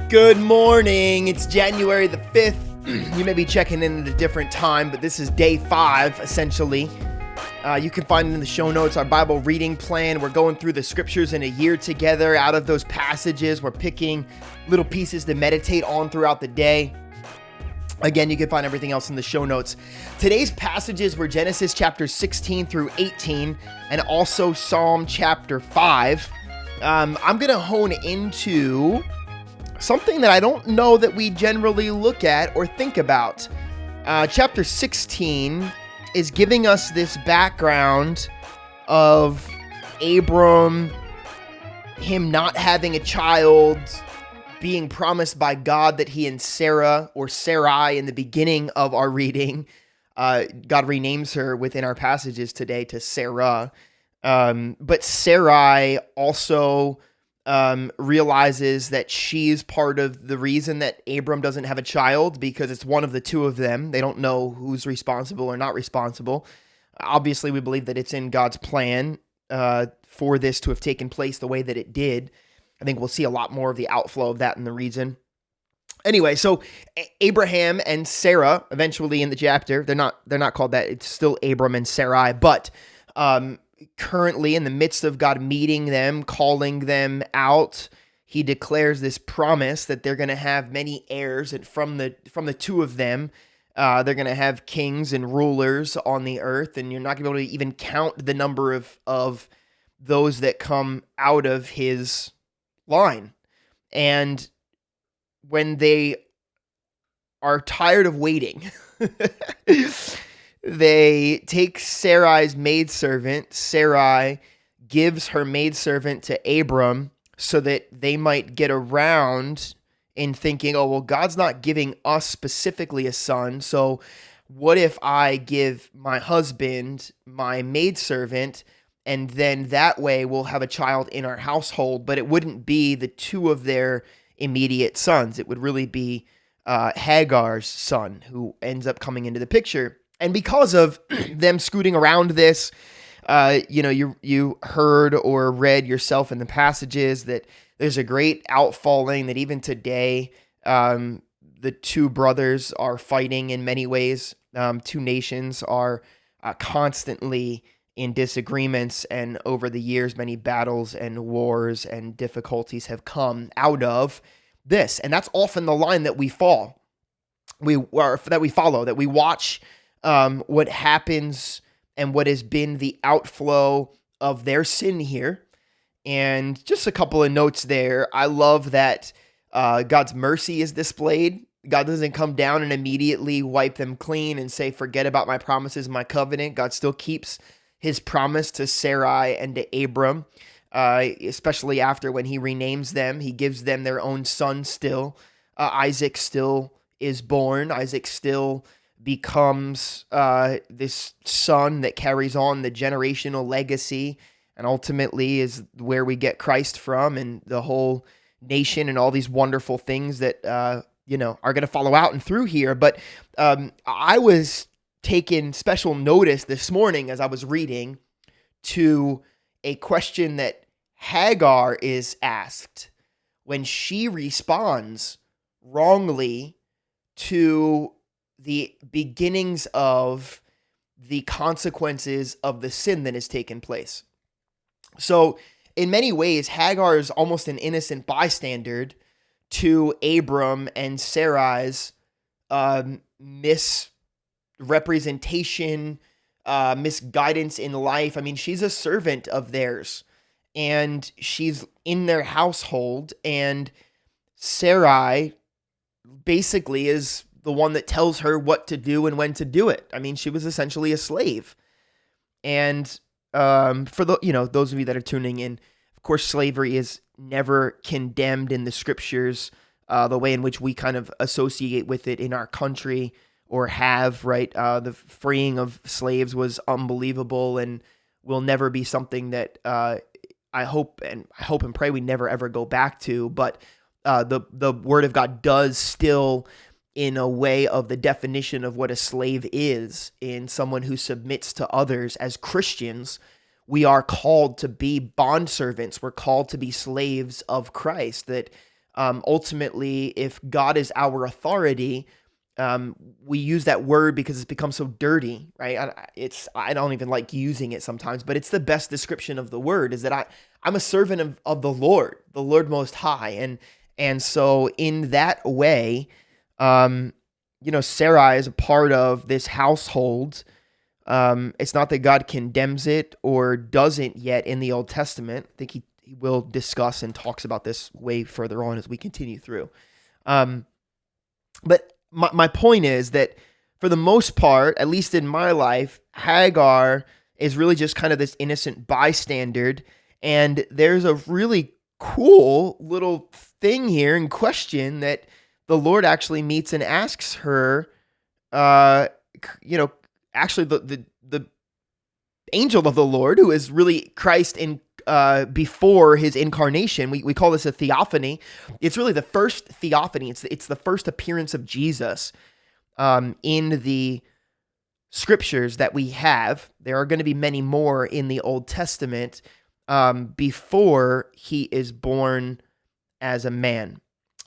Good morning. It's January the 5th. You may be checking in at a different time, but this is day 5, essentially. You can find in the show notes our Bible reading plan. We're going through the scriptures in a year together. Out of those passages, we're picking little pieces to meditate on throughout the day. Again, you can find everything else in the show notes. Today's passages were Genesis chapter 16 through 18 and also Psalm chapter 5. I'm going to hone into something that I don't know that we generally look at or think about. Chapter 16 is giving us this background of Abram, him not having a child, being promised by God that he and Sarah, or Sarai in the beginning of our reading, God renames her within our passages today to Sarah. But Sarai also realizes that she's part of the reason that Abram doesn't have a child, because it's one of the two of them. They don't know who's responsible or not responsible. Obviously, we believe that it's in God's plan for this to have taken place the way that it did. I think we'll see a lot more of the outflow of that in the reason. Anyway, so Abraham and Sarah, eventually in the chapter, they're not called that. It's still Abram and Sarai, but currently in the midst of God meeting them, calling them out, he declares this promise that they're going to have many heirs, and from the two of them, they're going to have kings and rulers on the earth, and you're not going to be able to even count the number of those that come out of his line. And when they are tired of waiting, they take Sarai's maidservant. Sarai gives her maidservant to Abram so that they might get around in thinking, oh, well, God's not giving us specifically a son, so what if I give my husband my maidservant, and then that way we'll have a child in our household, but it wouldn't be the two of their immediate sons. It would really be Hagar's son who ends up coming into the picture. And because of them scooting around this, you heard or read yourself in the passages that there's a great outfalling, that even today, the two brothers are fighting in many ways. Two nations are constantly in disagreements, and over the years, many battles and wars and difficulties have come out of this. And that's often the line that we follow, that we watch what happens and what has been the outflow of their sin here. And just a couple of notes there. I love that God's mercy is displayed. God doesn't come down and immediately wipe them clean and say, forget about my promises, my covenant. God still keeps his promise to Sarai and to Abram, especially after when he renames them. He gives them their own son still. Isaac still is born. Isaac still becomes this son that carries on the generational legacy, and ultimately is where we get Christ from, and the whole nation and all these wonderful things that are going to follow out and through here. But I was taking special notice this morning as I was reading to a question that Hagar is asked when she responds wrongly to the beginnings of the consequences of the sin that has taken place. So in many ways, Hagar is almost an innocent bystander to Abram and Sarai's misrepresentation, misguidance in life. I mean, she's a servant of theirs, and she's in their household, and Sarai basically is the one that tells her what to do and when to do it. I mean, she was essentially a slave. And for those of you that are tuning in, of course, slavery is never condemned in the scriptures the way in which we kind of associate with it in our country or have, right? The freeing of slaves was unbelievable and will never be something that I hope and pray we never ever go back to. But the Word of God does still in a way of the definition of what a slave is in someone who submits to others. As Christians, we are called to be bondservants. We're called to be slaves of Christ. That ultimately, if God is our authority, we use that word because it's become so dirty, right? I don't even like using it sometimes, but it's the best description of the word, is that I'm a servant of the Lord Most High. And so in that way, Sarai is a part of this household. It's not that God condemns it or doesn't yet in the Old Testament. I think he will discuss and talks about this way further on as we continue through. But my point is that for the most part, at least in my life, Hagar is really just kind of this innocent bystander. And there's a really cool little thing here in question that the Lord actually meets and asks her, actually the angel of the Lord, who is really Christ in before his incarnation. We call this a theophany. It's really the first theophany. It's the first appearance of Jesus in the scriptures that we have. There are going to be many more in the Old Testament before he is born as a man.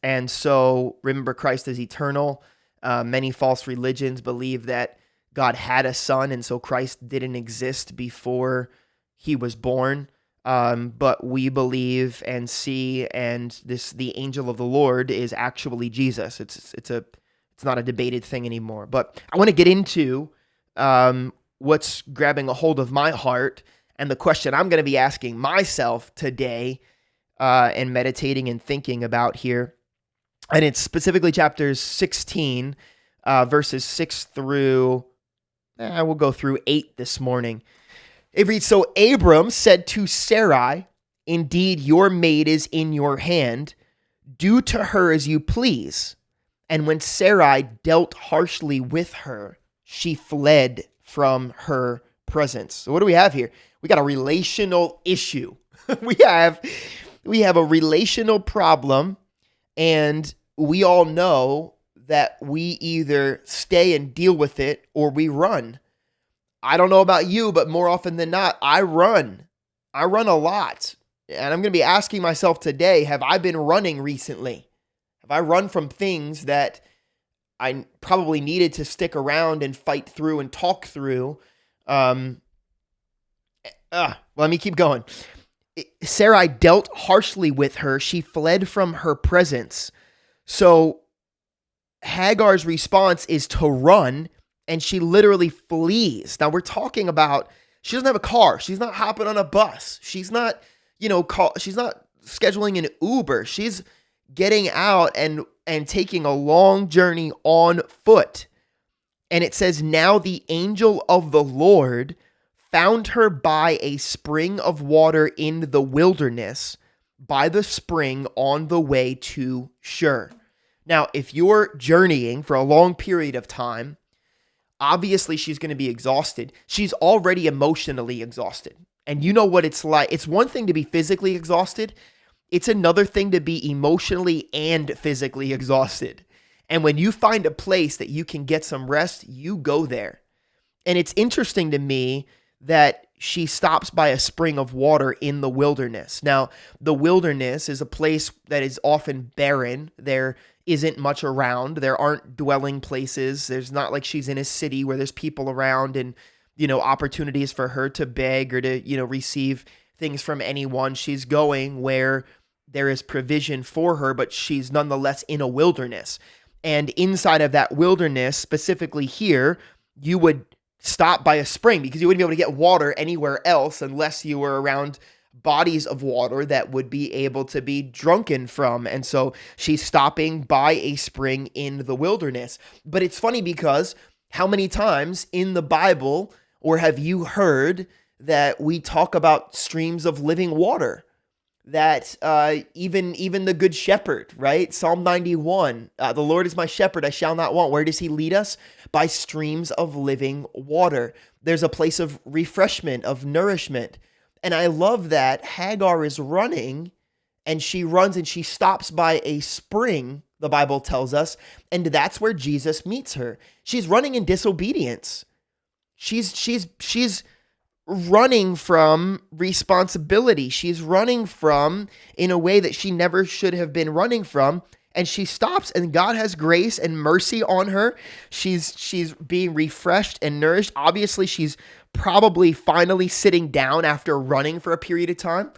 And so remember, Christ is eternal. Many false religions believe that God had a son, and so Christ didn't exist before he was born. But we believe and see, and the angel of the Lord is actually Jesus. It's not a debated thing anymore. But I want to get into what's grabbing a hold of my heart, and the question I'm going to be asking myself today, and meditating and thinking about here. And it's specifically chapters 16, verses 6 through, we'll go through 8 this morning. It reads, "So Abram said to Sarai, 'Indeed, your maid is in your hand. Do to her as you please.' And when Sarai dealt harshly with her, she fled from her presence." So what do we have here? We got a relational issue. we have a relational problem, and we all know that we either stay and deal with it or we run. I don't know about you, but more often than not, I run. I run a lot. And I'm going to be asking myself today, have I been running recently? Have I run from things that I probably needed to stick around and fight through and talk through? Let me keep going. Sarai dealt harshly with her. She fled from her presence. So Hagar's response is to run, and she literally flees. Now we're talking about, she doesn't have a car. She's not hopping on a bus. She's not, she's not scheduling an Uber. She's getting out and taking a long journey on foot. And it says, "Now the angel of the Lord found her by a spring of water in the wilderness, by the spring on the way to Shur." Now, if you're journeying for a long period of time, obviously she's going to be exhausted. She's already emotionally exhausted. And you know what it's like. It's one thing to be physically exhausted. It's another thing to be emotionally and physically exhausted. And when you find a place that you can get some rest, you go there. And it's interesting to me that she stops by a spring of water in the wilderness. Now, the wilderness is a place that is often barren. There isn't much around. There aren't dwelling places. There's not like she's in a city where there's people around and, opportunities for her to beg or to, receive things from anyone. She's going where there is provision for her, but she's nonetheless in a wilderness. And inside of that wilderness, specifically here, you would stop by a spring because you wouldn't be able to get water anywhere else unless you were around bodies of water that would be able to be drunken from. And so she's stopping by a spring in the wilderness. But it's funny because how many times in the Bible, or have you heard that we talk about streams of living water? That even the good shepherd, right? Psalm 91, the Lord is my shepherd, I shall not want. Where does he lead us? By streams of living water. There's a place of refreshment, of nourishment. And I love that Hagar is running, and she runs and she stops by a spring the Bible tells us, and that's where Jesus meets her. She's running in disobedience. She's running from responsibility. She's running from in a way that she never should have been running from. And she stops, and God has grace and mercy on her. She's being refreshed and nourished. Obviously, she's probably finally sitting down after running for a period of time.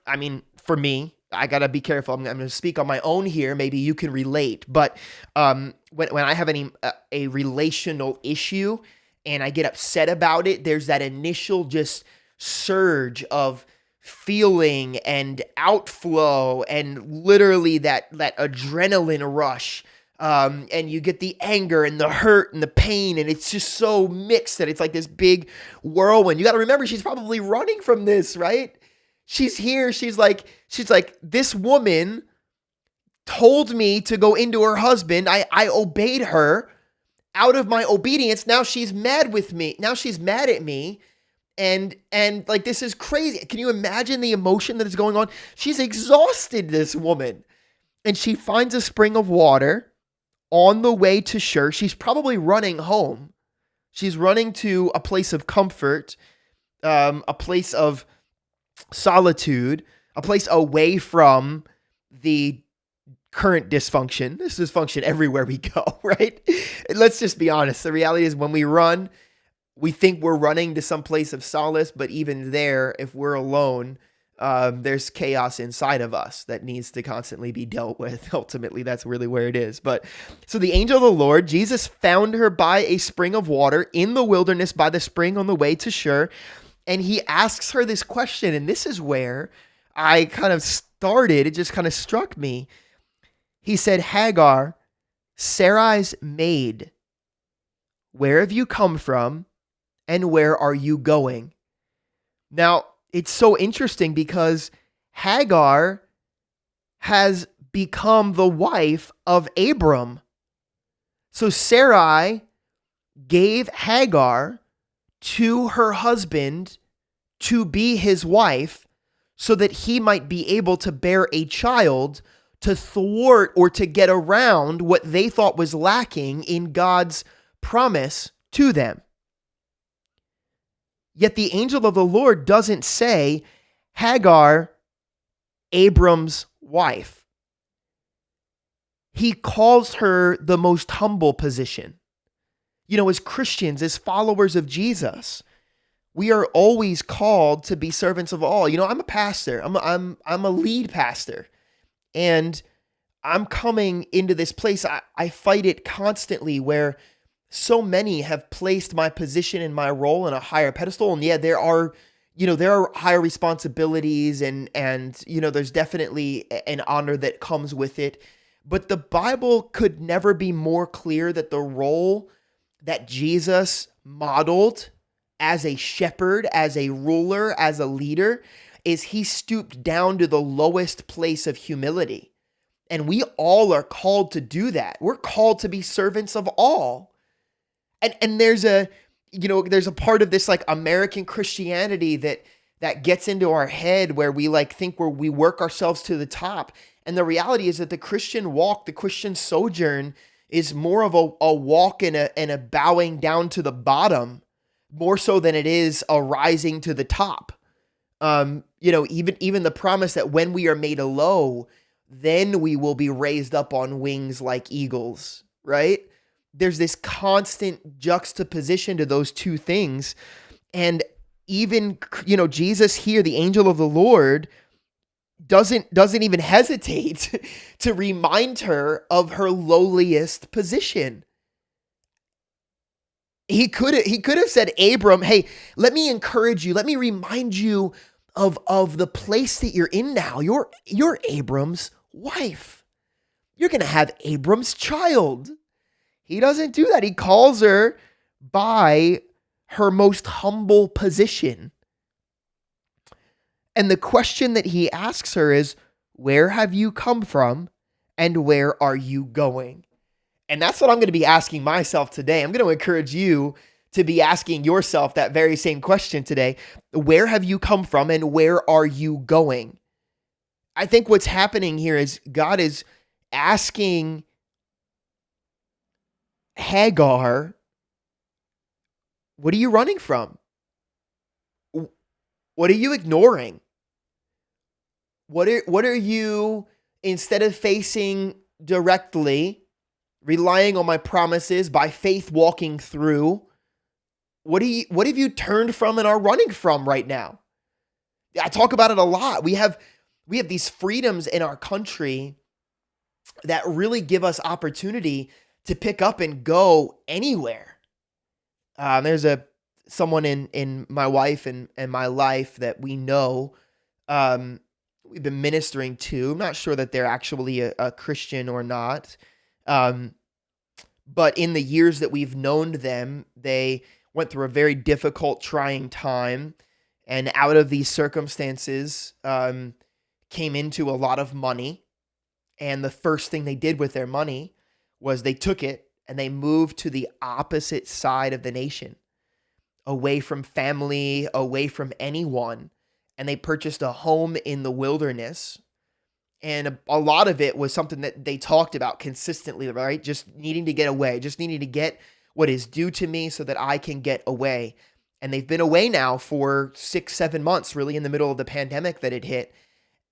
I mean, for me, I gotta be careful. I'm going to speak on my own here. Maybe you can relate. But when I have a relational issue and I get upset about it, there's that initial just surge of feeling and outflow and literally that adrenaline rush. And you get the anger and the hurt and the pain, and it's just so mixed that it's like this big whirlwind. You got to remember, she's probably running from this, right? She's here. She's like, this woman told me to go into her husband. I obeyed her. Out of my obedience, now she's mad with me. Now she's mad at me. And like, this is crazy. Can you imagine the emotion that is going on? She's exhausted, this woman. And she finds a spring of water on the way to Shur. She's probably running home. She's running to a place of comfort, a place of solitude, a place away from the current dysfunction. There's dysfunction everywhere we go, right? Let's just be honest. The reality is when we run, we think we're running to some place of solace, but even there, if we're alone, there's chaos inside of us that needs to constantly be dealt with. Ultimately, that's really where it is. But so the angel of the Lord, Jesus found her by a spring of water in the wilderness by the spring on the way to Shur. And he asks her this question. And this is where I kind of started. It just kind of struck me. He said, Hagar, Sarai's maid, where have you come from and where are you going? Now, it's so interesting because Hagar has become the wife of Abram. So Sarai gave Hagar to her husband to be his wife so that he might be able to bear a child to thwart or to get around what they thought was lacking in God's promise to them. Yet the angel of the Lord doesn't say, Hagar, Abram's wife. He calls her the most humble position. You know, as Christians, as followers of Jesus, we are always called to be servants of all. You know, I'm a pastor. I'm a lead pastor. And I'm coming into this place. I fight it constantly where so many have placed my position and my role in a higher pedestal. And yeah, there are higher responsibilities and there's definitely an honor that comes with it. But the Bible could never be more clear that the role that Jesus modeled as a shepherd, as a ruler, as a leader, is he stooped down to the lowest place of humility. And we all are called to do that. We're called to be servants of all. And there's a part of this like American Christianity that gets into our head where we like think we work ourselves to the top. And the reality is that the Christian walk, the Christian sojourn is more of a walk and a bowing down to the bottom, more so than it is a rising to the top. Even the promise that when we are made low, then we will be raised up on wings like eagles, right? There's this constant juxtaposition to those two things. And even, Jesus here, the angel of the Lord, doesn't even hesitate to remind her of her lowliest position. He could have said, Abram, hey, let me encourage you. Let me remind you of the place that you're in now. You're Abram's wife. You're going to have Abram's child. He doesn't do that. He calls her by her most humble position. And the question that he asks her is, where have you come from and where are you going? And that's what I'm going to be asking myself today. I'm going to encourage you to be asking yourself that very same question today. Where have you come from and where are you going? I think what's happening here is God is asking Hagar, what are you running from? What are you ignoring? What are you, instead of facing directly, relying on my promises, by faith walking through, what have you turned from and are running from right now? I talk about it a lot. We have these freedoms in our country that really give us opportunity to pick up and go anywhere. There's someone in my wife and my life that we know, we've been ministering to. I'm not sure that they're actually a Christian or not. But in the years that we've known them, they went through a very difficult, trying time. And out of these circumstances, came into a lot of money. And the first thing they did with their money was they took it and they moved to the opposite side of the nation, away from family, away from anyone. And they purchased a home in the wilderness. And a lot of it was something that they talked about consistently, right? Just needing to get away, just needing to get what is due to me so that I can get away. And they've been away now for 6-7 months, really in the middle of the pandemic that it hit.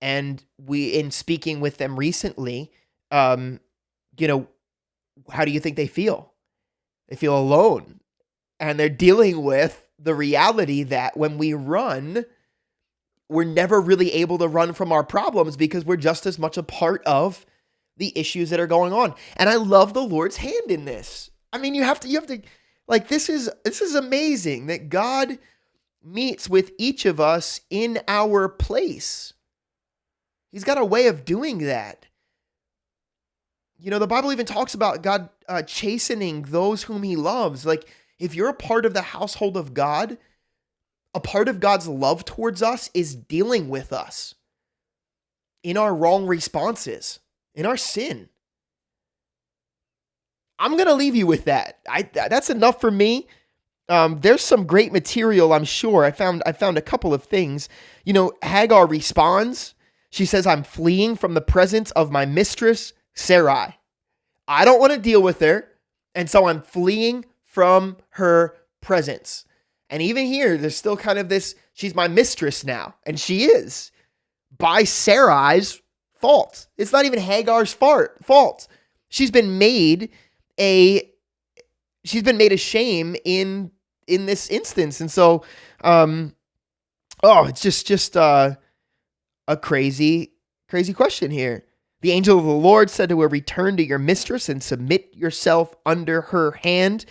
And in speaking with them recently, how do you think they feel? They feel alone. And they're dealing with the reality that when we run, we're never really able to run from our problems because we're just as much a part of the issues that are going on. And I love the Lord's hand in this. I mean, you have to, like, this is amazing that God meets with each of us in our place. He's got a way of doing that. The Bible even talks about God chastening those whom he loves. Like, if you're a part of the household of God, a part of God's love towards us is dealing with us in our wrong responses, in our sin. I'm going to leave you with that. That's enough for me. There's some great material, I'm sure. I found a couple of things. Hagar responds. She says, I'm fleeing from the presence of my mistress, Sarai. I don't want to deal with her, and so I'm fleeing from her presence. And even here, there's still kind of this, she's my mistress now, and she is, by Sarai's fault. It's not even Hagar's fault. She's been made a shame in this instance. And so, it's just a crazy question here. The angel of the Lord said to her, return to your mistress and submit yourself under her hand.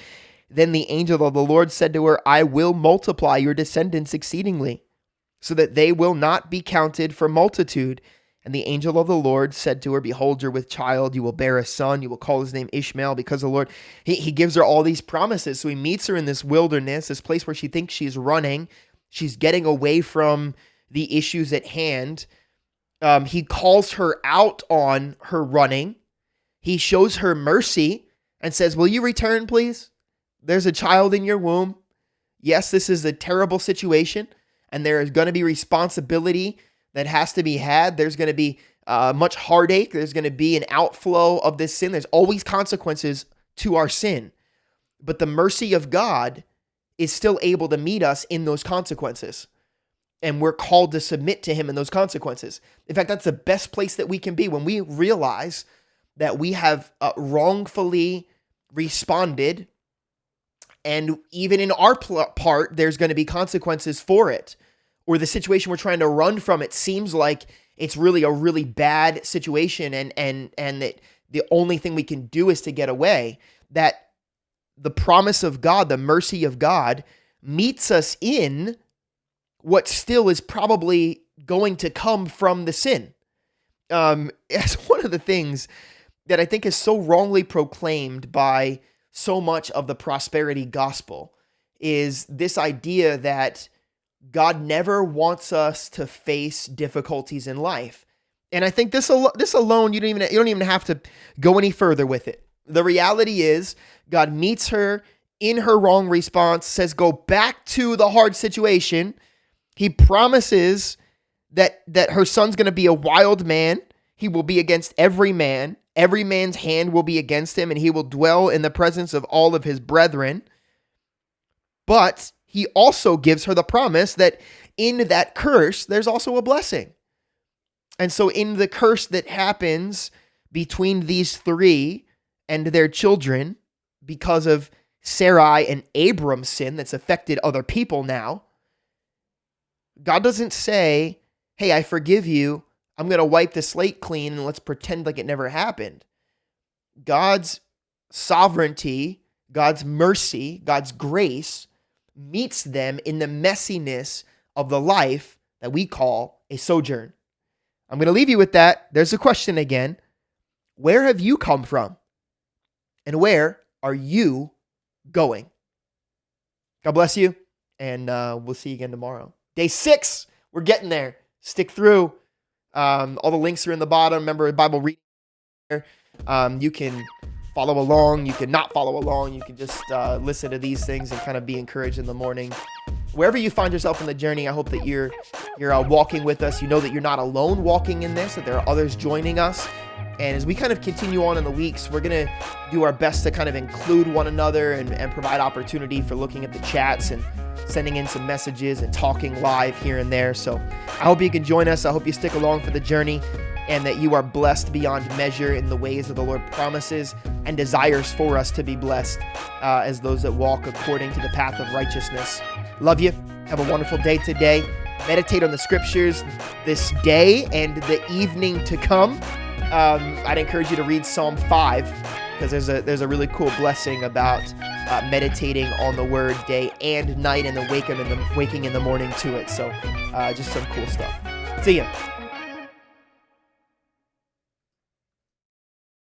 Then the angel of the Lord said to her, I will multiply your descendants exceedingly, so that they will not be counted for multitude. And the angel of the Lord said to her, behold, you're with child, you will bear a son, you will call his name Ishmael, because the Lord, he gives her all these promises. So he meets her in this wilderness, this place where she thinks she's running. She's getting away from the issues at hand. He calls her out on her running. He shows her mercy and says, will you return, please? There's a child in your womb. Yes, this is a terrible situation, and there is going to be responsibility that has to be had. There's going to be much heartache. There's going to be an outflow of this sin. There's always consequences to our sin. But the mercy of God is still able to meet us in those consequences. And we're called to submit to him in those consequences. In fact, that's the best place that we can be when we realize that we have wrongfully responded. And even in our part, there's going to be consequences for it. Or the situation we're trying to run from, it seems like it's really a really bad situation, and that the only thing we can do is to get away. That the promise of God, the mercy of God, meets us in what still is probably going to come from the sin. It's one of the things that I think is so wrongly proclaimed by so much of the prosperity gospel, is this idea that God never wants us to face difficulties in life. And I think this alone, you don't even have to go any further with it. The reality is God meets her in her wrong response, says go back to the hard situation. He promises that her son's going to be a wild man. He will be against every man. Every man's hand will be against him, and he will dwell in the presence of all of his brethren. But he also gives her the promise that in that curse, there's also a blessing. And so in the curse that happens between these three and their children, because of Sarai and Abram's sin that's affected other people now, God doesn't say, hey, I forgive you. I'm going to wipe the slate clean and let's pretend like it never happened. God's sovereignty, God's mercy, God's grace meets them in the messiness of the life that we call a sojourn. I'm going to leave you with that. There's a question again. Where have you come from? And where are you going? God bless you, and we'll see you again tomorrow. Day 6, we're getting there. Stick through. All the links are in the bottom. Remember, Bible reading. You can follow along. You can not follow along. You can just listen to these things and kind of be encouraged in the morning. Wherever you find yourself in the journey, I hope that you're walking with us. You know that you're not alone walking in this, that there are others joining us. And as we kind of continue on in the weeks, we're going to do our best to kind of include one another and provide opportunity for looking at the chats and sending in some messages and talking live here and there. So I hope you can join us. I hope you stick along for the journey and that you are blessed beyond measure in the ways that the Lord promises and desires for us to be blessed as those that walk according to the path of righteousness. Love you. Have a wonderful day today. Meditate on the scriptures this day and the evening to come. I'd encourage you to read Psalm 5 because there's a really cool blessing about meditating on the word day and night and then waking in the morning to it. So just some cool stuff. See ya.